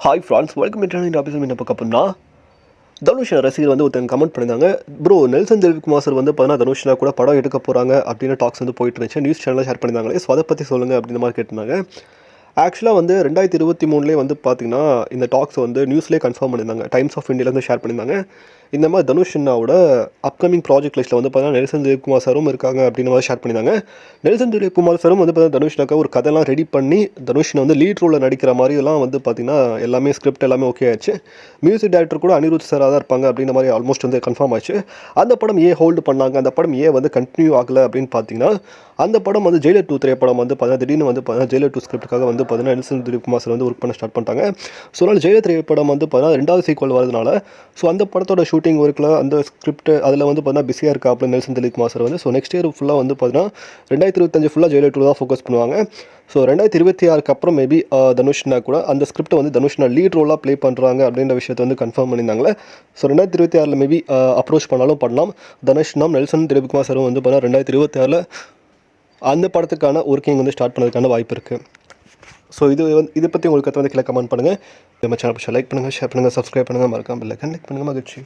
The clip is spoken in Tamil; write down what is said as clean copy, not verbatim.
Hi France welcome internet officer என்ன பார்க்க அப்படின்னா தனுஷ் ரசிகர் வந்து ஒருத்தங்க கமெண்ட் பண்ணியிருந்தாங்க. ப்ரோ நெல்சன் திலீப்குமார் சார் வந்து பார்த்தீங்கன்னா தனுஷ்னா கூட படம் எடுக்க போகிறாங்க அப்படின்னு டாக்ஸ் வந்து போயிட்டு இருந்துச்சு. நியூஸ் சேனலில் ஷேர் பண்ணியிருந்தாங்களே. ஸோ அதை பற்றி சொல்லுங்கள் அப்படின்ற மாதிரி கேட்டிருந்தாங்க. ஆக்சுவலாக வந்து 2023 வந்து பார்த்தீங்கன்னா இந்த டாக்ஸ் வந்து நியூஸ்லேயே கன்ஃபார்ம் பண்ணியிருந்தாங்க. டைம்ஸ் ஆஃப் இந்தியாவிலேருந்து ஷேர் பண்ணியிருந்தாங்க. இந்த மாதிரி தனுஷ்னாவோட அப்கமிங் ப்ராஜெக்ட் லிஸ்ட்டில் வந்து பார்த்தீங்கன்னா நெல்சன் திலீப்குமார் சாரும் இருக்காங்க அப்படின்ற மாதிரி ஷேர் பண்ணியிருந்தாங்க. நெல்சன் திலீப்குமார் சாரும் வந்து பார்த்தீங்கன்னா தனுஷ்னாக்கா ஒரு கதைலாம் ரெடி பண்ணி தனுஷ்னை வந்து லீட் ரோலில் நடிக்கிற மாதிரிலாம் வந்து பார்த்தீங்கன்னா எல்லாமே ஸ்கிரிப்ட் எல்லாமே ஓகே ஆச்சு. மியூசிக் டைரக்டர் கூட அனிருத் சாராக தான் இருப்பாங்க அப்படின்ற மாதிரி ஆல்மோஸ்ட் வந்து கன்ஃபார்ம் ஆச்சு. அந்த படம் ஏன் ஹோல்டு பண்ணாங்க, அந்த படம் ஏன் வந்து கண்டினியூ ஆகலை அப்படின்னு பார்த்தீங்கன்னா அந்த படம் வந்து ஜெயிலர் 2 திரைப்படம் வந்து பார்த்தீங்கன்னா திடீர்னு வந்து பார்த்தீங்கன்னா ஜெயிலர் 2 ஸ்கிரிப்டுக்காக வந்து பார்த்தீங்கன்னா நெல்சன் திலீப்குமார் சார் வந்து ஒர்க் பண்ண ஸ்டார்ட் பண்ணிட்டாங்க. ஸோ அதனால் ஜெயிலர் திரைப்படம் வந்து பார்த்தீங்கன்னா 2வது சீக்வல் வரதுனால ஸோ அந்த படத்தோட ஷூட்டிங் ஒர்க்கில் அந்த ஸ்கிரிப்ட் அதில் வந்து பார்த்தீங்கன்னா பிஸியாக இருக்கா அப்படின்னு நெல்சன் திலீப்குமார் சார் வந்து ஸோ நெக்ஸ்ட் இயர் ஃபுல்லாக வந்து பார்த்தீங்கன்னா 2025 ஃபுல்லாக ஜெயிலர் 2 தான் ஃபோக்கஸ் பண்ணுவாங்க. ஸோ 2026 அப்புறம் மேபி தனுஷ்னா கூட அந்த ஸ்கிரிப்டை வந்து தனுஷ்னா லீட் ரோலாக ப்ளே பண்ணுறாங்க அப்படின்ற விஷயத்தை வந்து கன்ஃபார்ம் பண்ணியிருந்தாங்களே. ஸோ 2026 மேபி அப்ரோச் பண்ணாலும் பண்ணலாம். தனுஷ்னாம் நெல்சன் திலீப்குமார் சாரும் வந்து பார்த்தீங்கன்னா 2026 அந்த படத்துக்கான ஒர்க்கிங் வந்து ஸ்டார்ட் பண்ணதுக்கான வாய்ப்பு இருக்குது. ஸோ இதை பற்றி உங்களுக்கு வந்து கீழே கமெண்ட் பண்ணுங்கள். நம்ம சேனல் லைக் பண்ணுங்கள், ஷேர் பண்ணுங்கள், சப்ஸ்கிரைப் பண்ணுங்கள், மறக்காமல் பெல் ஐகான் கிளிக் பண்ணுங்கள். மகிழ்ச்சி.